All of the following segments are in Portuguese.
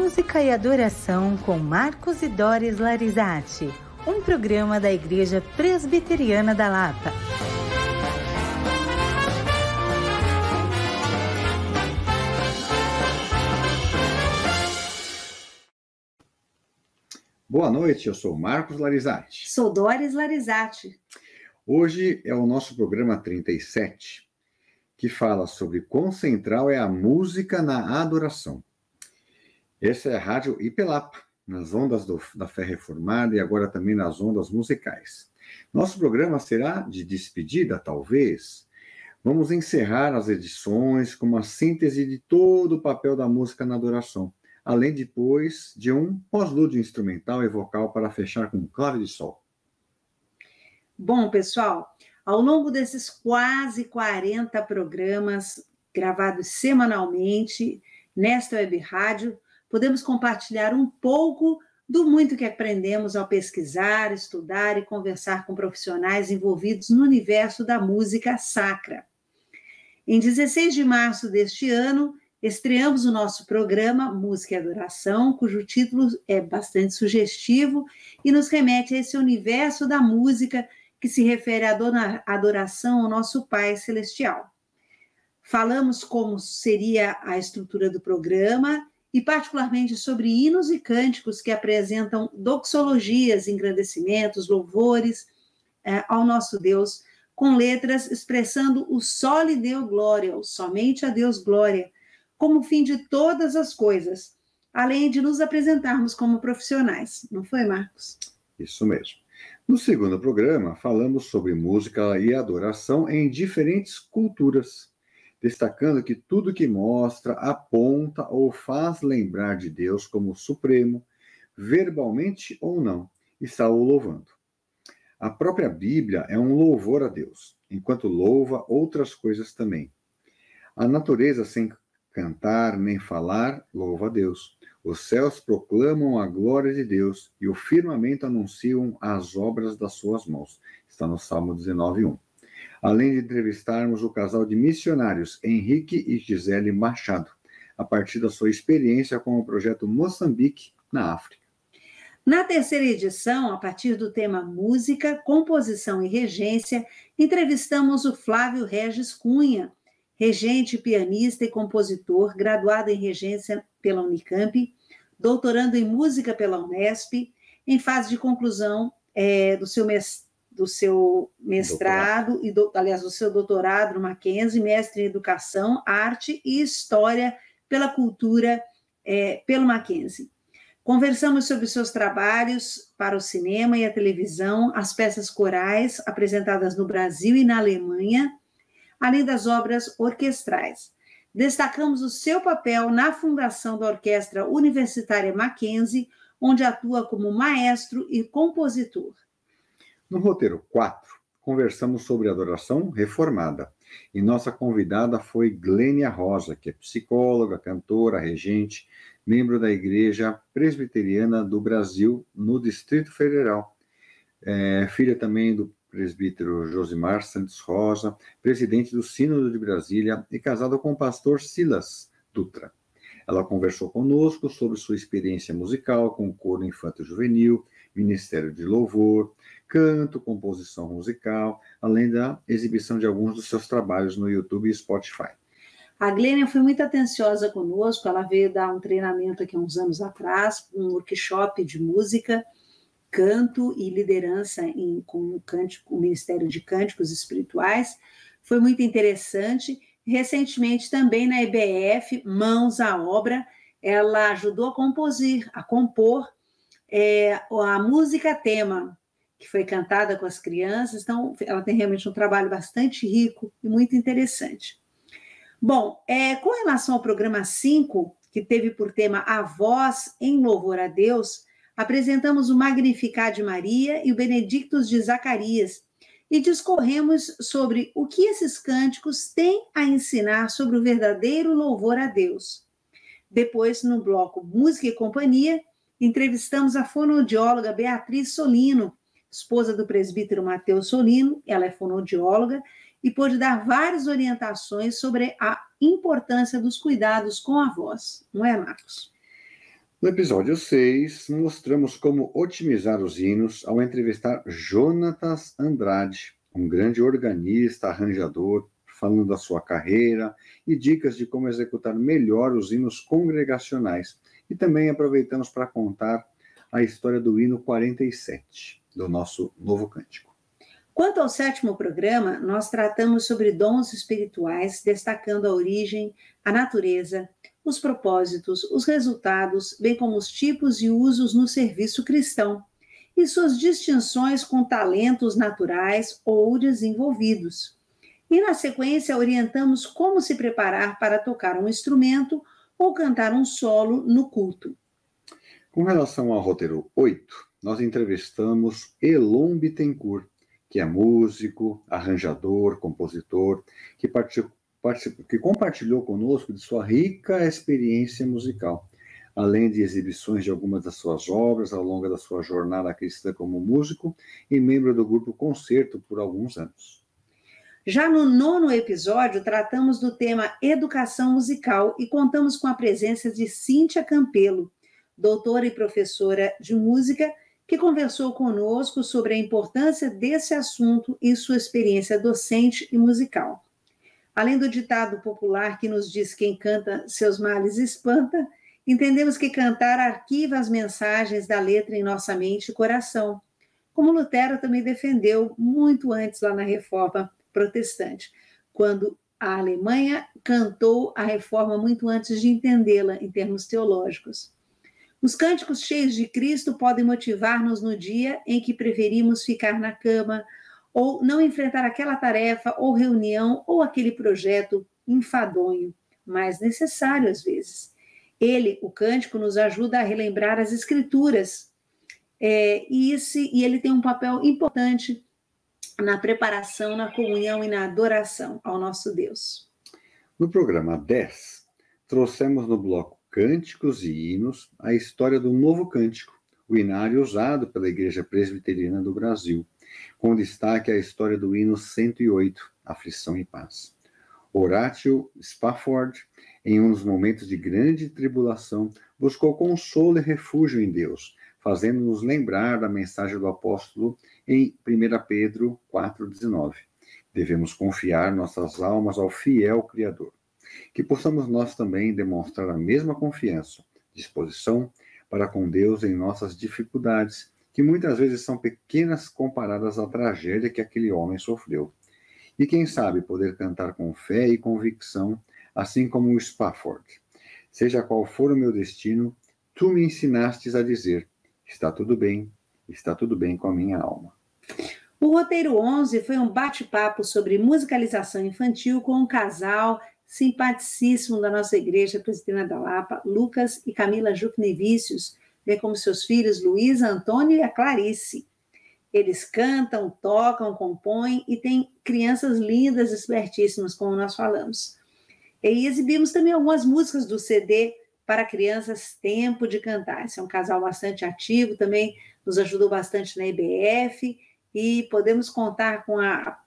Música e Adoração com Marcos e Doris Larizati, um programa da Igreja Presbiteriana da Lapa. Boa noite, eu sou Marcos Larizati. Sou Doris Larizati. Hoje é o nosso programa 37, que fala sobre quão central é a música na adoração. Essa é a Rádio Ipelapa, nas ondas da Fé Reformada e agora também nas ondas musicais. Nosso programa será de despedida, talvez. Vamos encerrar as edições com uma síntese de todo o papel da música na adoração, além depois de um pós-lúdio instrumental e vocal para fechar com clave de sol. Bom, pessoal, ao longo desses quase 40 programas gravados semanalmente nesta web rádio, podemos compartilhar um pouco do muito que aprendemos ao pesquisar, estudar e conversar com profissionais envolvidos no universo da música sacra. Em 16 de março deste ano, estreamos o nosso programa Música e Adoração, cujo título é bastante sugestivo e nos remete a esse universo da música que se refere à adoração ao nosso Pai Celestial. Falamos como seria a estrutura do programa e particularmente sobre hinos e cânticos que apresentam doxologias, engrandecimentos, louvores ao nosso Deus, com letras expressando o só lhe deu glória, o somente a Deus glória, como fim de todas as coisas, além de nos apresentarmos como profissionais. Não foi, Marcos? Isso mesmo. No segundo programa, falamos sobre música e adoração em diferentes culturas, destacando que tudo que mostra, aponta ou faz lembrar de Deus como supremo, verbalmente ou não, está o louvando. A própria Bíblia é um louvor a Deus, enquanto louva outras coisas também. A natureza sem cantar nem falar, louva a Deus. Os céus proclamam a glória de Deus e o firmamento anunciam as obras das suas mãos. Está no Salmo 19:1. Além de entrevistarmos o casal de missionários Henrique e Gisele Machado, a partir da sua experiência com o projeto Moçambique, na África. Na terceira edição, a partir do tema Música, Composição e Regência, entrevistamos o Flávio Regis Cunha, regente, pianista e compositor, graduado em regência pela Unicamp, doutorando em música pela Unesp, em fase de conclusão do seu mestrado, do seu doutorado no Mackenzie, mestre em Educação, Arte e História pela Cultura pelo Mackenzie. Conversamos sobre seus trabalhos para o cinema e a televisão, as peças corais apresentadas no Brasil e na Alemanha, além das obras orquestrais. Destacamos o seu papel na fundação da Orquestra Universitária Mackenzie, onde atua como maestro e compositor. No roteiro 4, conversamos sobre adoração reformada. E nossa convidada foi Glênia Rosa, que é psicóloga, cantora, regente, membro da Igreja Presbiteriana do Brasil, no Distrito Federal. Filha também do presbítero Josimar Santos Rosa, presidente do Sínodo de Brasília e casada com o pastor Silas Dutra. Ela conversou conosco sobre sua experiência musical com o coro infanto-juvenil, ministério de louvor, canto, composição musical, além da exibição de alguns dos seus trabalhos no YouTube e Spotify. A Glênia foi muito atenciosa conosco, ela veio dar um treinamento aqui há uns anos atrás, um workshop de música, canto e liderança com o Ministério de Cânticos Espirituais. Foi muito interessante. Recentemente, também na EBF, Mãos à Obra, ela ajudou a compor a música tema, que foi cantada com as crianças. Então, ela tem realmente um trabalho bastante rico e muito interessante. Bom, com relação ao programa 5, que teve por tema A Voz em Louvor a Deus, apresentamos o Magnificat de Maria e o Benedictus de Zacarias e discorremos sobre o que esses cânticos têm a ensinar sobre o verdadeiro louvor a Deus. Depois, no bloco Música e Companhia, entrevistamos a fonoaudióloga Beatriz Solino, esposa do presbítero Mateus Solino, ela é fonoaudióloga, e pôde dar várias orientações sobre a importância dos cuidados com a voz. Não é, Marcos? No episódio 6, mostramos como otimizar os hinos ao entrevistar Jonatas Andrade, um grande organista, arranjador, falando da sua carreira e dicas de como executar melhor os hinos congregacionais. E também aproveitamos para contar a história do hino 47, do nosso novo cântico. Quanto ao 7º programa, nós tratamos sobre dons espirituais, destacando a origem, a natureza, os propósitos, os resultados, bem como os tipos e usos no serviço cristão, e suas distinções com talentos naturais ou desenvolvidos. E, na sequência, orientamos como se preparar para tocar um instrumento ou cantar um solo no culto. Com relação ao roteiro 8, nós entrevistamos Elon Bittencourt, que é músico, arranjador, compositor, que compartilhou conosco de sua rica experiência musical, além de exibições de algumas das suas obras ao longo da sua jornada cristã como músico e membro do grupo Concerto por alguns anos. Já no 9º episódio, tratamos do tema educação musical e contamos com a presença de Cíntia Campelo, doutora e professora de música, que conversou conosco sobre a importância desse assunto e sua experiência docente e musical. Além do ditado popular que nos diz quem canta seus males espanta, entendemos que cantar arquiva as mensagens da letra em nossa mente e coração, como Lutero também defendeu muito antes lá na Reforma Protestante, quando a Alemanha cantou a Reforma muito antes de entendê-la em termos teológicos. Os cânticos cheios de Cristo podem motivar-nos no dia em que preferimos ficar na cama ou não enfrentar aquela tarefa ou reunião ou aquele projeto enfadonho, mas necessário às vezes. Ele, o cântico, nos ajuda a relembrar as Escrituras e ele tem um papel importante na preparação, na comunhão e na adoração ao nosso Deus. No programa 10, trouxemos no bloco Cânticos e Hinos a história do Novo Cântico, o hinário usado pela Igreja Presbiteriana do Brasil, com destaque a história do hino 108, Aflição e Paz. Horatio Spafford, em um dos momentos de grande tribulação, buscou consolo e refúgio em Deus, fazendo-nos lembrar da mensagem do apóstolo em 1 Pedro 4,19. Devemos confiar nossas almas ao fiel Criador. Que possamos nós também demonstrar a mesma confiança, disposição para com Deus em nossas dificuldades, que muitas vezes são pequenas comparadas à tragédia que aquele homem sofreu. E quem sabe poder cantar com fé e convicção, assim como o Spafford. Seja qual for o meu destino, tu me ensinastes a dizer, está tudo bem com a minha alma. O roteiro 11 foi um bate-papo sobre musicalização infantil com um casal simpaticíssimo da nossa igreja presbiteriana da Lapa, Lucas e Camila Jucnevicius, bem como seus filhos Luísa, Antônio e a Clarice. Eles cantam, tocam, compõem e têm crianças lindas, espertíssimas, como nós falamos. E exibimos também algumas músicas do CD para crianças Tempo de Cantar. Esse é um casal bastante ativo, também nos ajudou bastante na IBF e podemos contar com a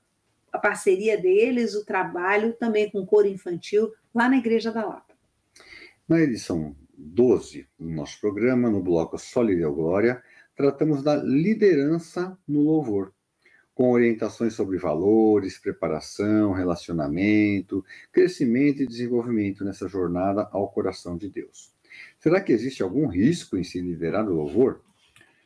parceria deles, o trabalho também com coro infantil lá na Igreja da Lapa. Na edição 12 do nosso programa, no bloco Sólida Glória, tratamos da liderança no louvor, com orientações sobre valores, preparação, relacionamento, crescimento e desenvolvimento nessa jornada ao coração de Deus. Será que existe algum risco em se liderar o louvor?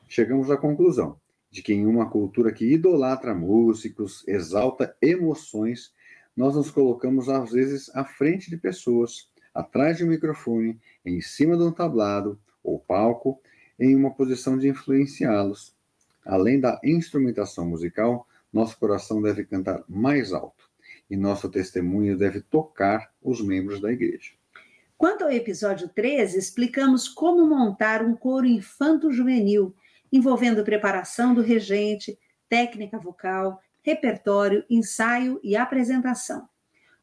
Chegamos à conclusão de que em uma cultura que idolatra músicos, exalta emoções, nós nos colocamos às vezes à frente de pessoas, atrás de um microfone, em cima de um tablado ou palco, em uma posição de influenciá-los. Além da instrumentação musical, nosso coração deve cantar mais alto e nosso testemunho deve tocar os membros da igreja. Quanto ao episódio 13, explicamos como montar um coro infanto-juvenil, envolvendo preparação do regente, técnica vocal, repertório, ensaio e apresentação.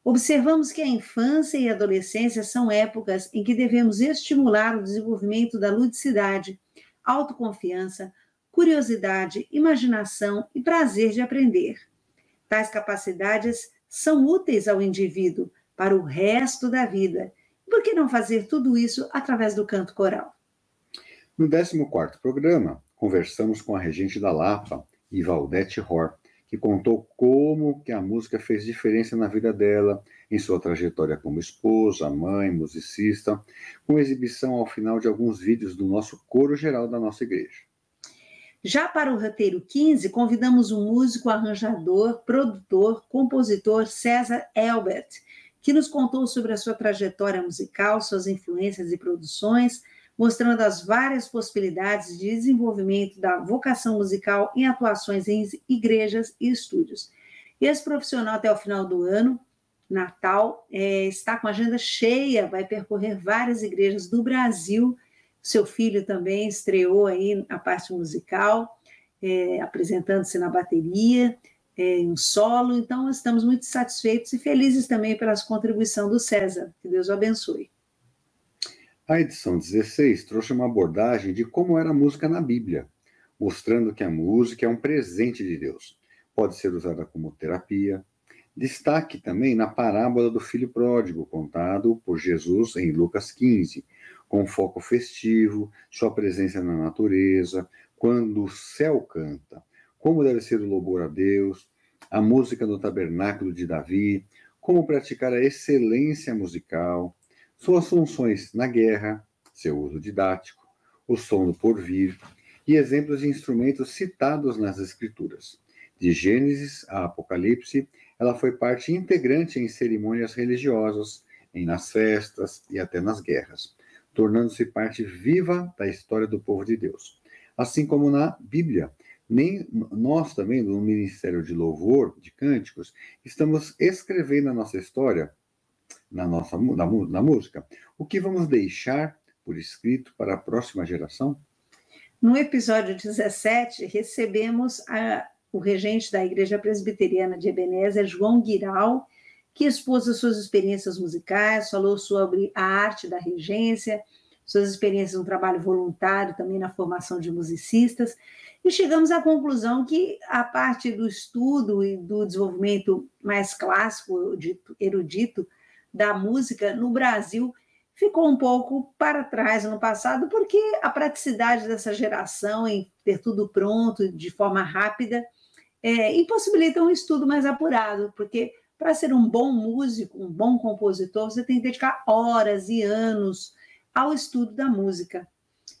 Observamos que a infância e a adolescência são épocas em que devemos estimular o desenvolvimento da ludicidade, autoconfiança, curiosidade, imaginação e prazer de aprender. Tais capacidades são úteis ao indivíduo para o resto da vida. Por que não fazer tudo isso através do canto coral? No 14º programa, conversamos com a regente da Lapa, Ivaldete Ror, que contou como que a música fez diferença na vida dela, em sua trajetória como esposa, mãe, musicista, com exibição ao final de alguns vídeos do nosso coro geral da nossa igreja. Já para o roteiro 15, convidamos o músico, arranjador, produtor, compositor César Elbert, que nos contou sobre a sua trajetória musical, suas influências e produções, mostrando as várias possibilidades de desenvolvimento da vocação musical em atuações em igrejas e estúdios. Esse profissional, até o final do ano, Natal, está com a agenda cheia, vai percorrer várias igrejas do Brasil. Seu filho também estreou aí a parte musical, apresentando-se na bateria, em um solo. Então, estamos muito satisfeitos e felizes também pela contribuição do César. Que Deus o abençoe. A edição 16 trouxe uma abordagem de como era a música na Bíblia, mostrando que a música é um presente de Deus. Pode ser usada como terapia. Destaque também na parábola do filho pródigo, contado por Jesus em Lucas 15, com foco festivo, sua presença na natureza, quando o céu canta, como deve ser o louvor a Deus, a música no tabernáculo de Davi, como praticar a excelência musical, suas funções na guerra, seu uso didático, o som do porvir e exemplos de instrumentos citados nas Escrituras. De Gênesis a Apocalipse, ela foi parte integrante em cerimônias religiosas, nas festas e até nas guerras, tornando-se parte viva da história do povo de Deus. Assim como na Bíblia, nós também, no Ministério de Louvor, de Cânticos, estamos escrevendo a nossa história na música. O que vamos deixar por escrito para a próxima geração? No episódio 17, recebemos o regente da Igreja Presbiteriana de Ebenezer, João Guiral, que expôs as suas experiências musicais, falou sobre a arte da regência, suas experiências no trabalho voluntário, também na formação de musicistas, e chegamos à conclusão que a parte do estudo e do desenvolvimento mais clássico, erudito, da música no Brasil ficou um pouco para trás no passado, porque a praticidade dessa geração em ter tudo pronto de forma rápida impossibilita um estudo mais apurado, porque para ser um bom músico, um bom compositor, você tem que dedicar horas e anos ao estudo da música.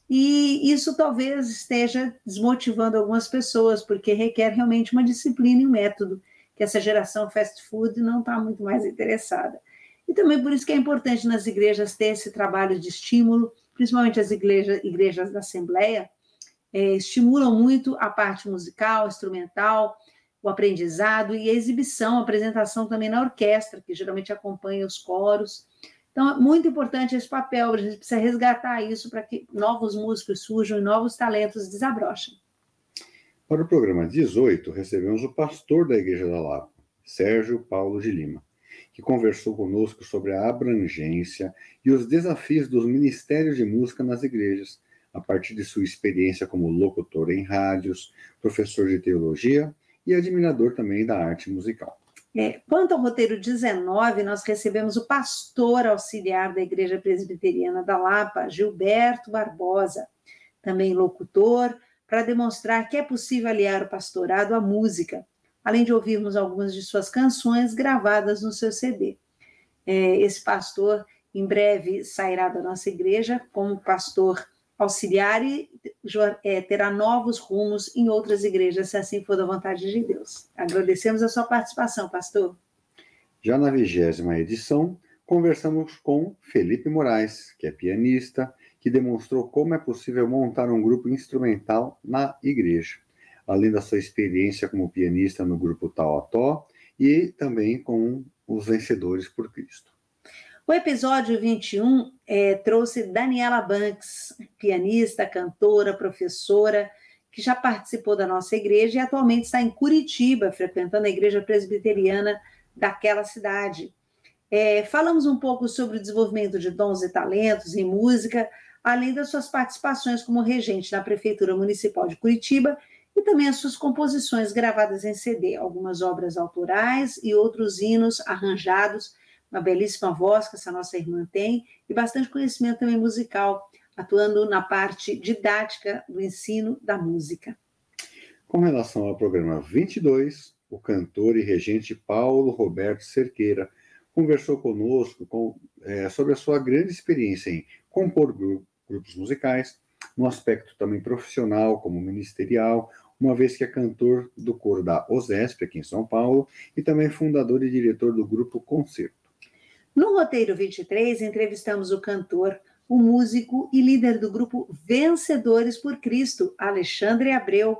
E isso talvez esteja desmotivando algumas pessoas, porque requer realmente uma disciplina e um método, que essa geração fast food não está muito mais interessada. E também por isso que é importante nas igrejas ter esse trabalho de estímulo, principalmente as igrejas da Assembleia, estimulam muito a parte musical, instrumental, o aprendizado e a exibição, a apresentação também na orquestra, que geralmente acompanha os coros. Então, é muito importante esse papel, a gente precisa resgatar isso para que novos músicos surjam e novos talentos desabrochem. Para o programa 18, recebemos o pastor da Igreja da Lapa, Sérgio Paulo de Lima, que conversou conosco sobre a abrangência e os desafios dos ministérios de música nas igrejas, a partir de sua experiência como locutor em rádios, professor de teologia e admirador também da arte musical. Quanto ao roteiro 19, nós recebemos o pastor auxiliar da Igreja Presbiteriana da Lapa, Gilberto Barbosa, também locutor, para demonstrar que é possível aliar o pastorado à música, além de ouvirmos algumas de suas canções gravadas no seu CD. Esse pastor, em breve, sairá da nossa igreja como pastor auxiliar e terá novos rumos em outras igrejas, se assim for da vontade de Deus. Agradecemos a sua participação, pastor. Já na 20ª edição, conversamos com Felipe Moraes, que é pianista, que demonstrou como é possível montar um grupo instrumental na igreja, além da sua experiência como pianista no grupo Tal a Tó e também com os Vencedores por Cristo. O episódio 21 trouxe Daniela Banks, pianista, cantora, professora, que já participou da nossa igreja e atualmente está em Curitiba, frequentando a igreja presbiteriana daquela cidade. Falamos um pouco sobre o desenvolvimento de dons e talentos em música, além das suas participações como regente na Prefeitura Municipal de Curitiba e também as suas composições gravadas em CD, algumas obras autorais e outros hinos arranjados, uma belíssima voz que essa nossa irmã tem e bastante conhecimento também musical, atuando na parte didática do ensino da música. Com relação ao programa 22, o cantor e regente Paulo Roberto Cerqueira conversou conosco sobre a sua grande experiência em compor grupos musicais, no aspecto também profissional, como ministerial, uma vez que é cantor do coro da OSESP, aqui em São Paulo, e também fundador e diretor do grupo Concerto. No roteiro 23, entrevistamos o cantor, o músico e líder do grupo Vencedores por Cristo, Alexandre Abreu,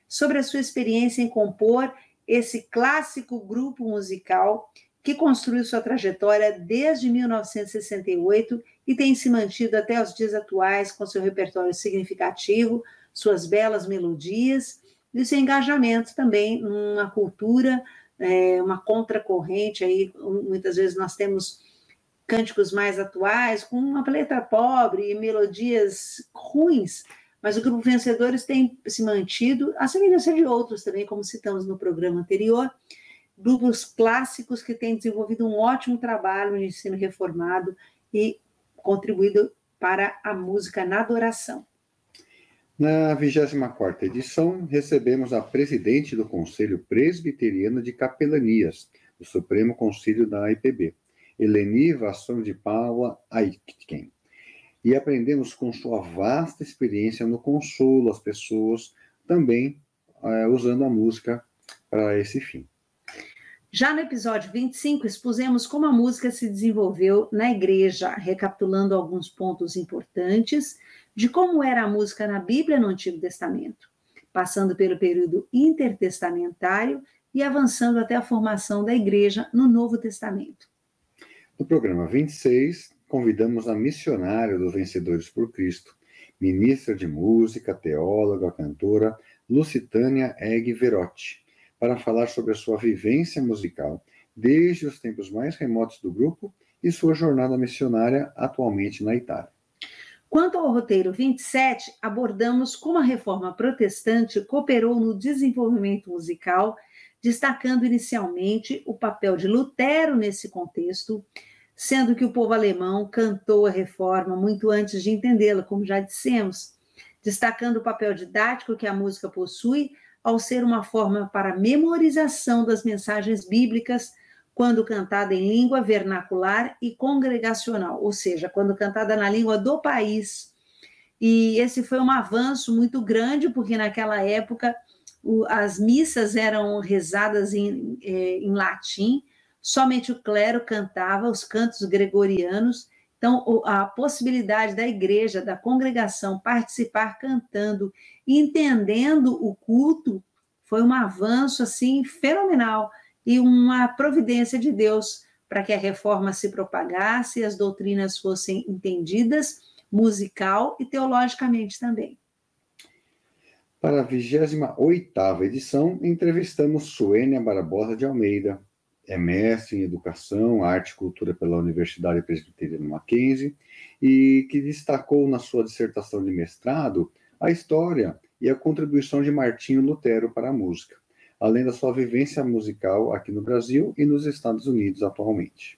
sobre a sua experiência em compor esse clássico grupo musical que construiu sua trajetória desde 1968 e tem se mantido até os dias atuais com seu repertório significativo, suas belas melodias e seu engajamento também numa cultura, uma contracorrente. Aí, muitas vezes nós temos cânticos mais atuais, com uma letra pobre e melodias ruins, mas o Grupo Vencedores tem se mantido, a semelhança de outros também, como citamos no programa anterior, grupos clássicos que têm desenvolvido um ótimo trabalho no ensino reformado e contribuído para a música na adoração. Na 24ª edição, recebemos a presidente do Conselho Presbiteriano de Capelanias, do Supremo Conselho da IPB, Eleni Vasson de Paula Aitken, e aprendemos com sua vasta experiência no consolo às pessoas, também usando a música para esse fim. Já no episódio 25, expusemos como a música se desenvolveu na igreja, recapitulando alguns pontos importantes de como era a música na Bíblia no Antigo Testamento, passando pelo período intertestamentário e avançando até a formação da igreja no Novo Testamento. No programa 26, convidamos a missionária do Vencedores por Cristo, ministra de música, teóloga, cantora, Lucitânia Egg Verotti, para falar sobre a sua vivência musical desde os tempos mais remotos do grupo e sua jornada missionária atualmente na Itália. Quanto ao roteiro 27, abordamos como a reforma protestante cooperou no desenvolvimento musical, destacando inicialmente o papel de Lutero nesse contexto, sendo que o povo alemão cantou a reforma muito antes de entendê-la, como já dissemos, destacando o papel didático que a música possui ao ser uma forma para memorização das mensagens bíblicas quando cantada em língua vernacular e congregacional, ou seja, quando cantada na língua do país. E esse foi um avanço muito grande, porque naquela época as missas eram rezadas em latim, somente o clero cantava os cantos gregorianos. Então, a possibilidade da igreja, da congregação participar cantando e entendendo o culto foi um avanço assim fenomenal e uma providência de Deus para que a reforma se propagasse e as doutrinas fossem entendidas musical e teologicamente também. Para a 28ª edição, entrevistamos Suênia Barbosa de Almeida, é mestre em Educação, Arte e Cultura pela Universidade Presbiteriana Mackenzie e que destacou na sua dissertação de mestrado a história e a contribuição de Martinho Lutero para a música, além da sua vivência musical aqui no Brasil e nos Estados Unidos atualmente.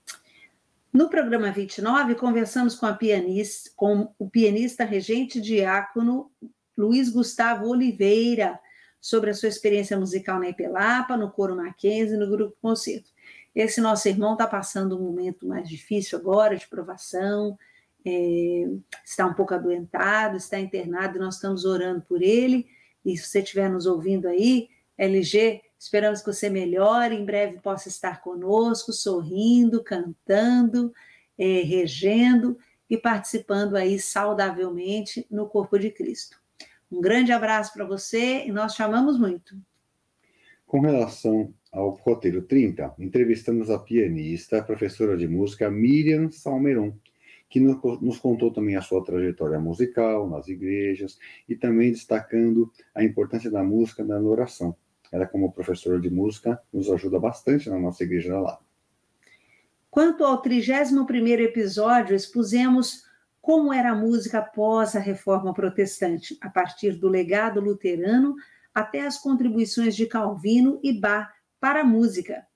No programa 29, conversamos com o pianista regente diácono Luiz Gustavo Oliveira sobre a sua experiência musical na Ipelapa, no Coro Mackenzie e no Grupo Concerto. Esse nosso irmão está passando um momento mais difícil agora, de provação, está um pouco adoentado, está internado, e nós estamos orando por ele. E se você estiver nos ouvindo aí, LG, esperamos que você melhore, em breve possa estar conosco, sorrindo, cantando, regendo e participando aí saudavelmente no corpo de Cristo. Um grande abraço para você e nós te amamos muito. Com relação ao roteiro 30, entrevistamos a pianista, a professora de música Miriam Salmeron, que nos contou também a sua trajetória musical nas igrejas e também destacando a importância da música na oração. Ela, como professora de música, nos ajuda bastante na nossa igreja lá. Quanto ao 31º episódio, expusemos como era a música após a Reforma Protestante, a partir do legado luterano até as contribuições de Calvino e Bach para a música.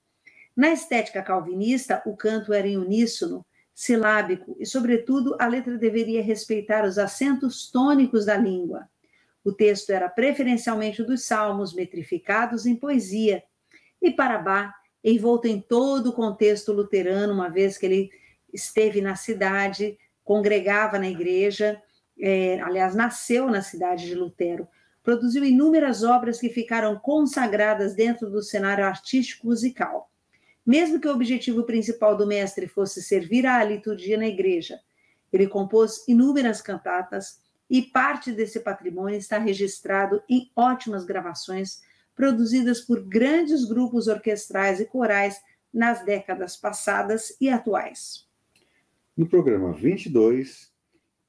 Na estética calvinista, o canto era em uníssono, silábico e, sobretudo, a letra deveria respeitar os acentos tônicos da língua. O texto era preferencialmente dos salmos, metrificados em poesia, e para Bach, envolto em todo o contexto luterano, uma vez que ele esteve na cidade, congregava na igreja, aliás, nasceu na cidade de Lutero, produziu inúmeras obras que ficaram consagradas dentro do cenário artístico musical. Mesmo que o objetivo principal do mestre fosse servir à liturgia na igreja, ele compôs inúmeras cantatas e parte desse patrimônio está registrado em ótimas gravações produzidas por grandes grupos orquestrais e corais nas décadas passadas e atuais. No programa 22,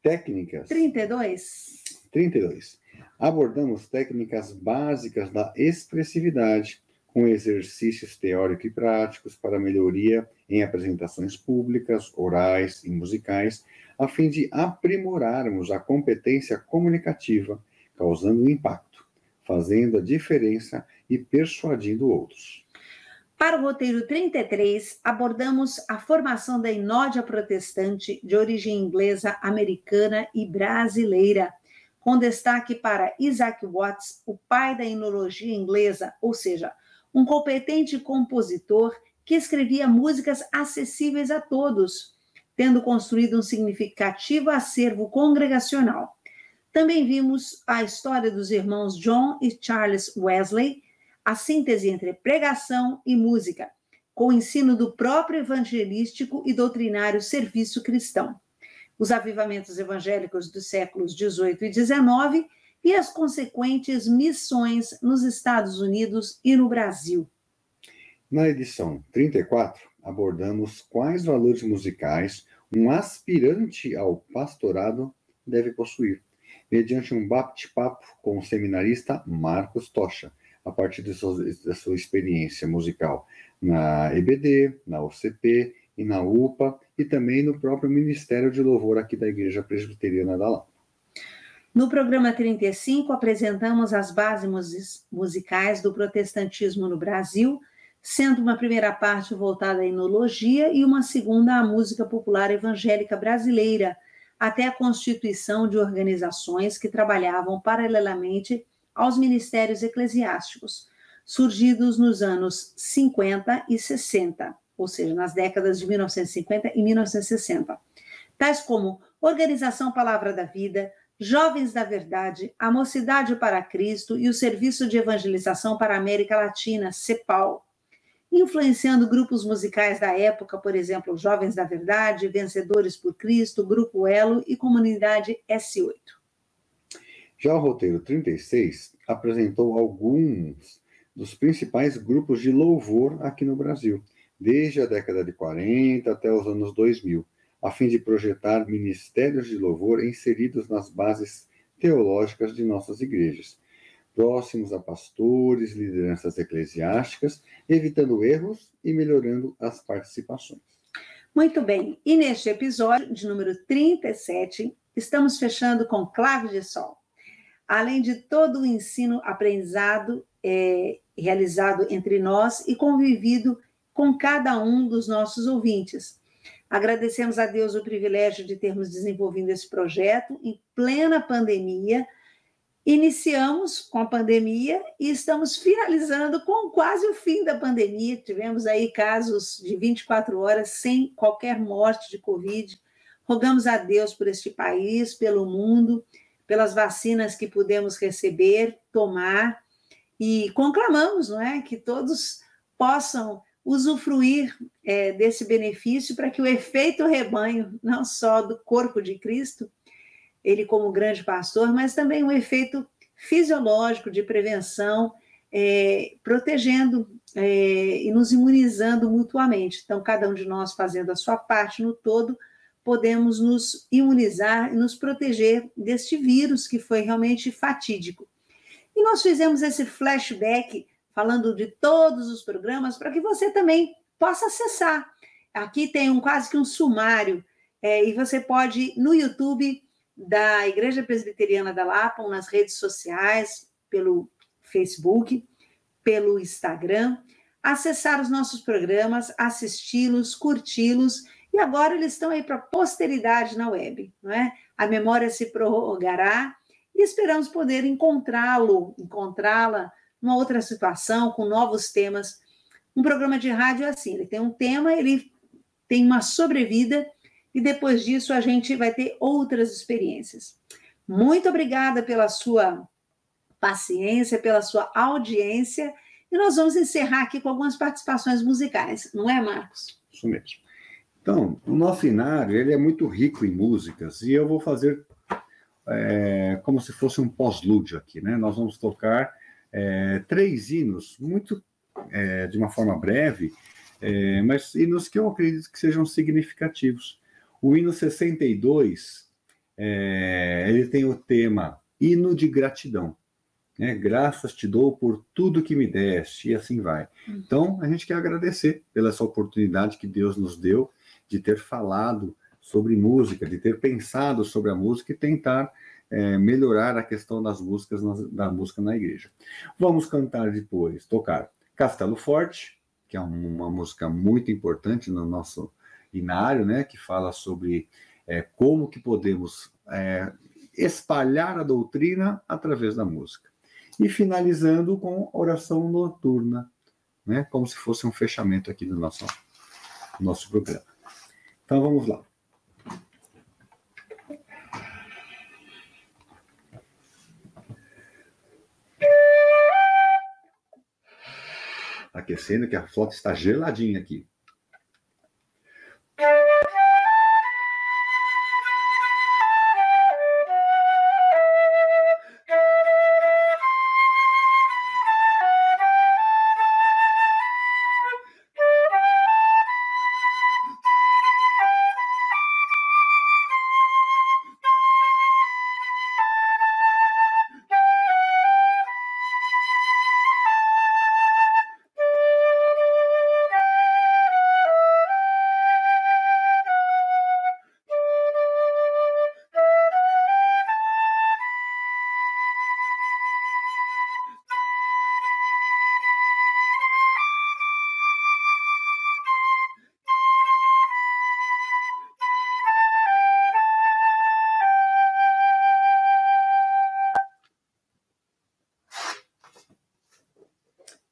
técnicas... 32. Abordamos técnicas básicas da expressividade, com exercícios teóricos e práticos para melhoria em apresentações públicas, orais e musicais, a fim de aprimorarmos a competência comunicativa, causando impacto, fazendo a diferença e persuadindo outros. Para o roteiro 33, abordamos a formação da inódia protestante de origem inglesa, americana e brasileira, com destaque para Isaac Watts, o pai da enologia inglesa, ou seja, um competente compositor que escrevia músicas acessíveis a todos, tendo construído um significativo acervo congregacional. Também vimos a história dos irmãos John e Charles Wesley, a síntese entre pregação e música, com o ensino do próprio evangelístico e doutrinário serviço cristão, os avivamentos evangélicos dos séculos XVIII e XIX e as consequentes missões nos Estados Unidos e no Brasil. Na edição 34, abordamos quais valores musicais um aspirante ao pastorado deve possuir, mediante um bate-papo com o seminarista Marcos Tocha, a partir da sua experiência musical na EBD, na UCP e na UPA, e também no próprio Ministério de Louvor aqui da Igreja Presbiteriana da Lapa. No programa 35, apresentamos as bases musicais do protestantismo no Brasil, sendo uma primeira parte voltada à enologia e uma segunda à música popular evangélica brasileira, até a constituição de organizações que trabalhavam paralelamente aos ministérios eclesiásticos, surgidos nos anos 50 e 60, ou seja, nas décadas de 1950 e 1960, tais como Organização Palavra da Vida, Jovens da Verdade, a Mocidade para Cristo e o Serviço de Evangelização para a América Latina, CEPAL, influenciando grupos musicais da época, por exemplo, Jovens da Verdade, Vencedores por Cristo, Grupo Elo e Comunidade S8. Já o roteiro 36 apresentou alguns dos principais grupos de louvor aqui no Brasil, desde a década de 40 até os anos 2000, a fim de projetar ministérios de louvor inseridos nas bases teológicas de nossas igrejas, próximos a pastores, lideranças eclesiásticas, evitando erros e melhorando as participações. Muito bem, e neste episódio de número 37, estamos fechando com Clave de Sol. Além de todo o ensino aprendizado realizado entre nós e convivido com cada um dos nossos ouvintes. Agradecemos a Deus o privilégio de termos desenvolvido esse projeto em plena pandemia. Iniciamos com a pandemia e estamos finalizando com quase o fim da pandemia. Tivemos aí casos de 24 horas sem qualquer morte de Covid. Rogamos a Deus por este país, pelo mundo, pelas vacinas que pudemos receber, tomar, e conclamamos, não é, que todos possam usufruir desse benefício para que o efeito rebanho, não só do corpo de Cristo, ele como grande pastor, mas também um efeito fisiológico de prevenção, protegendo e nos imunizando mutuamente. Então, cada um de nós fazendo a sua parte no todo, podemos nos imunizar e nos proteger deste vírus que foi realmente fatídico. E nós fizemos esse flashback, falando de todos os programas, para que você também possa acessar. Aqui tem quase que um sumário, e você pode, no YouTube da Igreja Presbiteriana da Lapa, ou nas redes sociais, pelo Facebook, pelo Instagram, acessar os nossos programas, assisti-los, curti-los e agora eles estão aí para a posteridade na web, não é? A memória se prorrogará e esperamos poder encontrá-la numa outra situação, com novos temas. Um programa de rádio é assim, ele tem um tema, ele tem uma sobrevida, e depois disso a gente vai ter outras experiências. Muito obrigada pela sua paciência, pela sua audiência, e nós vamos encerrar aqui com algumas participações musicais, não é, Marcos? Isso mesmo. Então, o nosso Inário, ele é muito rico em músicas, e eu vou fazer como se fosse um pós-lúdio aqui, né? Nós vamos tocar 3 hinos, muito de uma forma breve, mas hinos que eu acredito que sejam significativos. O hino 62, ele tem o tema Hino de Gratidão. Né? Graças te dou por tudo que me deste, e assim vai. Então, a gente quer agradecer pela essa oportunidade que Deus nos deu de ter falado sobre música, de ter pensado sobre a música e tentar melhorar a questão das músicas, da música na igreja. Vamos cantar depois, tocar Castelo Forte, que é uma música muito importante no nosso inário, né, que fala sobre como que podemos espalhar a doutrina através da música. E finalizando com oração noturna, né, como se fosse um fechamento aqui do nosso programa. Então vamos lá. Aquecendo, que a flauta está geladinha aqui.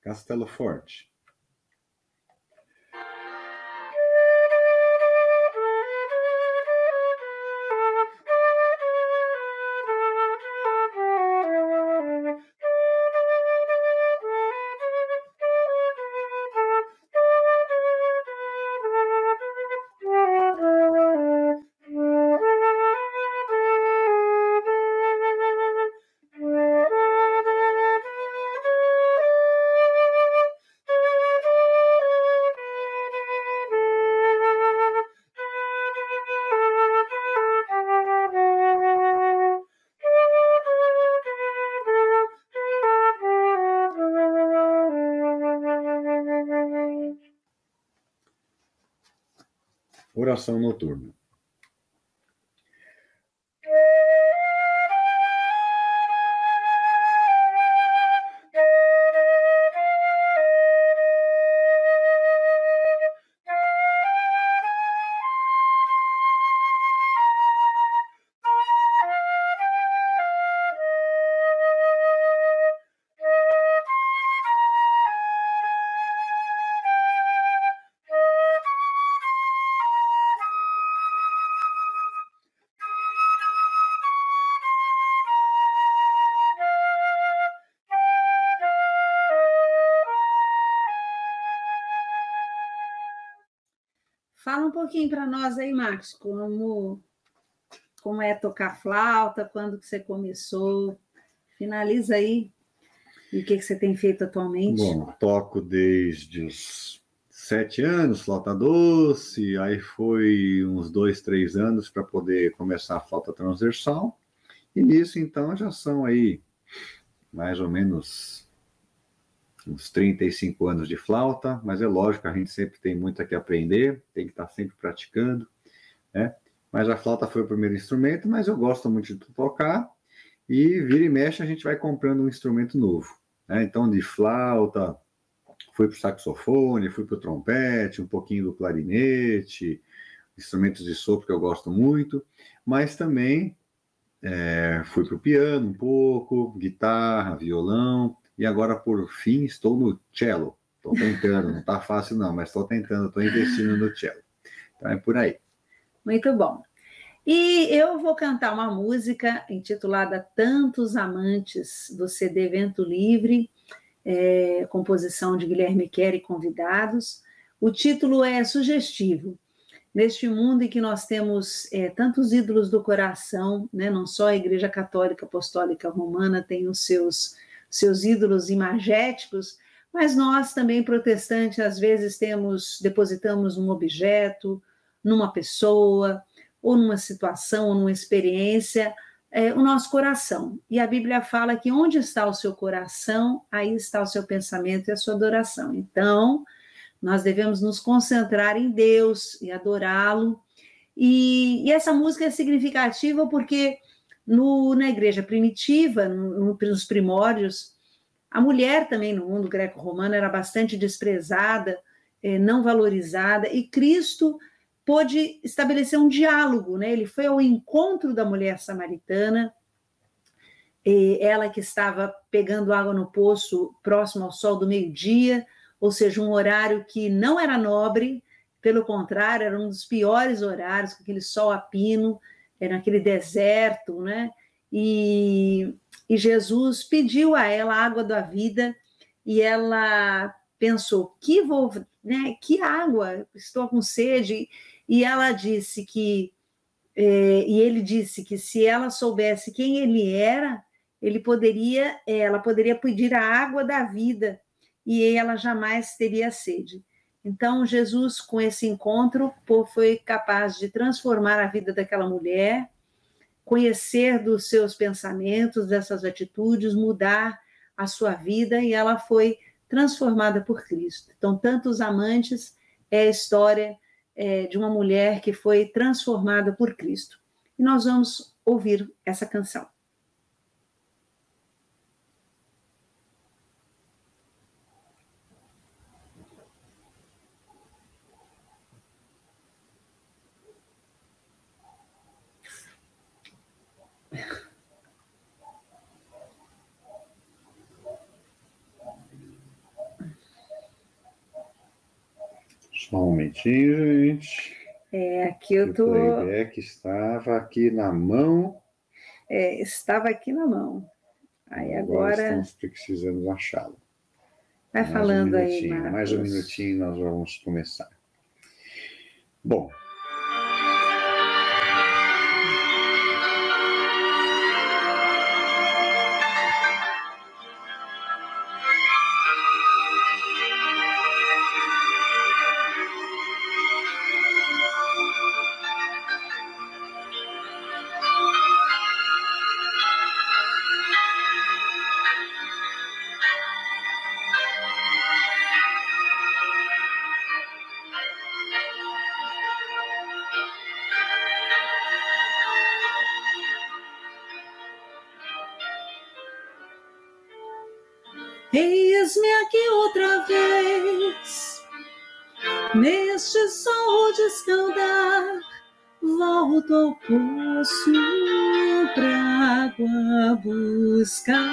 Castelo Forte. Oração noturna. Fala um pouquinho para nós aí, Marcos, como é tocar flauta, quando que você começou, finaliza aí, e o que você tem feito atualmente? Bom, toco desde os 7 anos, flauta doce, aí foi uns 2, 3 anos para poder começar a flauta transversal, e nisso, então, já são aí mais ou menos uns 35 anos de flauta, mas é lógico, a gente sempre tem muito a que aprender, tem que estar sempre praticando, né? Mas a flauta foi o primeiro instrumento, mas eu gosto muito de tocar, e vira e mexe a gente vai comprando um instrumento novo, né? Então, de flauta, fui para o saxofone, fui para o trompete, um pouquinho do clarinete, instrumentos de sopro que eu gosto muito, mas também fui para o piano um pouco, guitarra, violão, e agora, por fim, estou no cello. Estou tentando, não está fácil não, mas estou tentando, estou investindo no cello. Então é por aí. Muito bom. E eu vou cantar uma música intitulada Tantos Amantes, do CD Vento Livre, composição de Guilherme Quer e convidados. O título é sugestivo. Neste mundo em que nós temos tantos ídolos do coração, né? Não só a Igreja Católica Apostólica Romana tem os seus ídolos imagéticos, mas nós também, protestantes, às vezes depositamos um objeto, numa pessoa, ou numa situação, ou numa experiência, o nosso coração. E a Bíblia fala que onde está o seu coração, aí está o seu pensamento e a sua adoração. Então, nós devemos nos concentrar em Deus e adorá-lo. E essa música é significativa porque na igreja primitiva, nos primórdios, a mulher também no mundo greco-romano era bastante desprezada, não valorizada, e Cristo pôde estabelecer um diálogo, né? Ele foi ao encontro da mulher samaritana, ela que estava pegando água no poço próximo ao sol do meio-dia, ou seja, um horário que não era nobre, pelo contrário, era um dos piores horários, com aquele sol a pino, naquele deserto, né? E Jesus pediu a ela a água da vida, e ela pensou, que água, estou com sede. E ela disse e ele disse que se ela soubesse quem ele era, ela poderia pedir a água da vida e ela jamais teria sede. Então, Jesus, com esse encontro, foi capaz de transformar a vida daquela mulher, conhecer dos seus pensamentos, dessas atitudes, mudar a sua vida, e ela foi transformada por Cristo. Então, Tantos Amantes é a história de uma mulher que foi transformada por Cristo. E nós vamos ouvir essa canção. Só um momentinho, gente. Aqui eu tô... O playback estava aqui na mão. Estava aqui na mão. Aí agora estamos precisando achá-lo. Vai falando aí, Marcos. Mais um minutinho e nós vamos começar. Bom. Eis-me aqui outra vez, neste sol de escaldar, volto ao poço pra água buscar.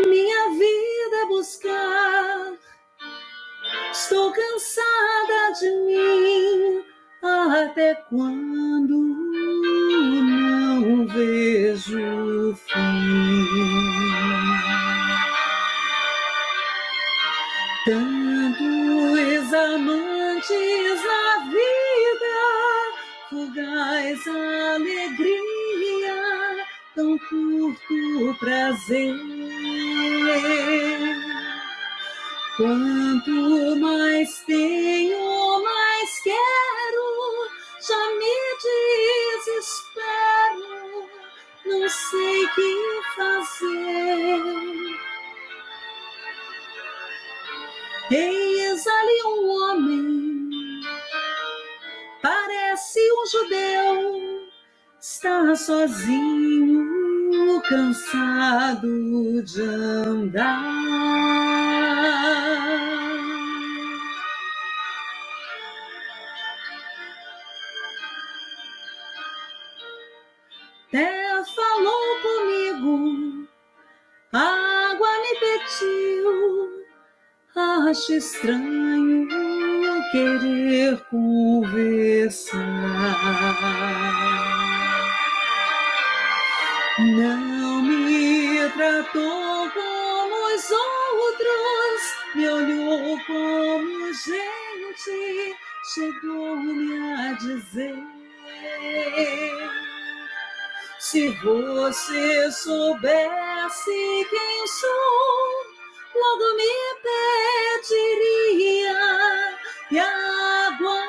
Minha vida buscar, estou cansada de mim. Até quando não vejo fim? Tantos amantes na vida, fugaz alegria, tão curto prazer. Quanto mais tenho, mais quero, já me desespero, não sei o que fazer. Eis ali um homem, parece um judeu, está sozinho, cansado de andar. Até falou comigo, a água me pediu, acho estranho querer conversar. Não me tratou como os outros, me olhou como gente, chegou-me a dizer: se você soubesse quem sou, logo me pediria, e a água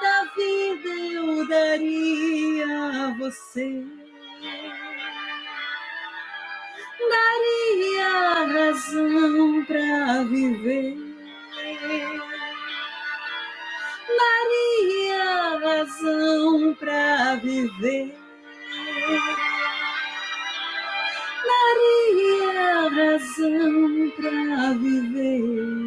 da vida eu daria a você. Daria razão pra viver, daria razão pra viver, daria razão pra viver.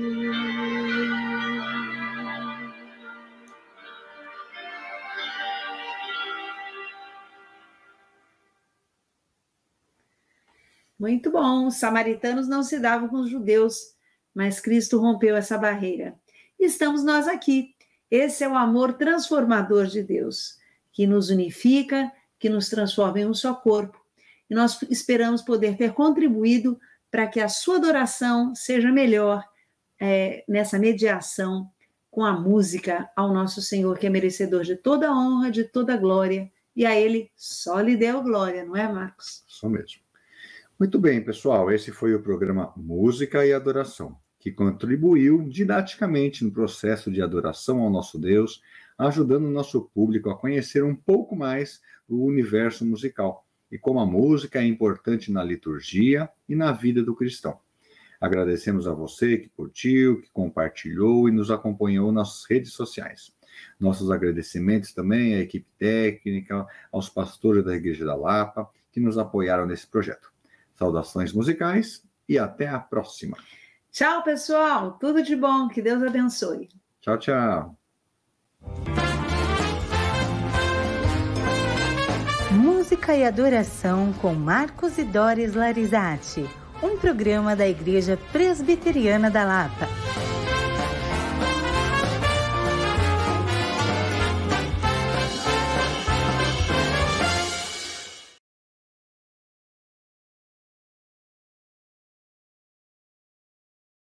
Muito bom. Os samaritanos não se davam com os judeus, mas Cristo rompeu essa barreira. E estamos nós aqui. Esse é o amor transformador de Deus, que nos unifica, que nos transforma em um só corpo. E nós esperamos poder ter contribuído para que a sua adoração seja melhor nessa mediação com a música ao nosso Senhor, que é merecedor de toda a honra, de toda a glória, e a Ele só lhe deu glória, não é, Marcos? Isso mesmo. Muito bem, pessoal, esse foi o programa Música e Adoração, que contribuiu didaticamente no processo de adoração ao nosso Deus, ajudando o nosso público a conhecer um pouco mais do universo musical e como a música é importante na liturgia e na vida do cristão. Agradecemos a você que curtiu, que compartilhou e nos acompanhou nas redes sociais. Nossos agradecimentos também à equipe técnica, aos pastores da Igreja da Lapa, que nos apoiaram nesse projeto. Saudações musicais e até a próxima. Tchau, pessoal. Tudo de bom. Que Deus abençoe. Tchau, tchau. Música e adoração com Marcos e Doris Larizati, um programa da Igreja Presbiteriana da Lapa.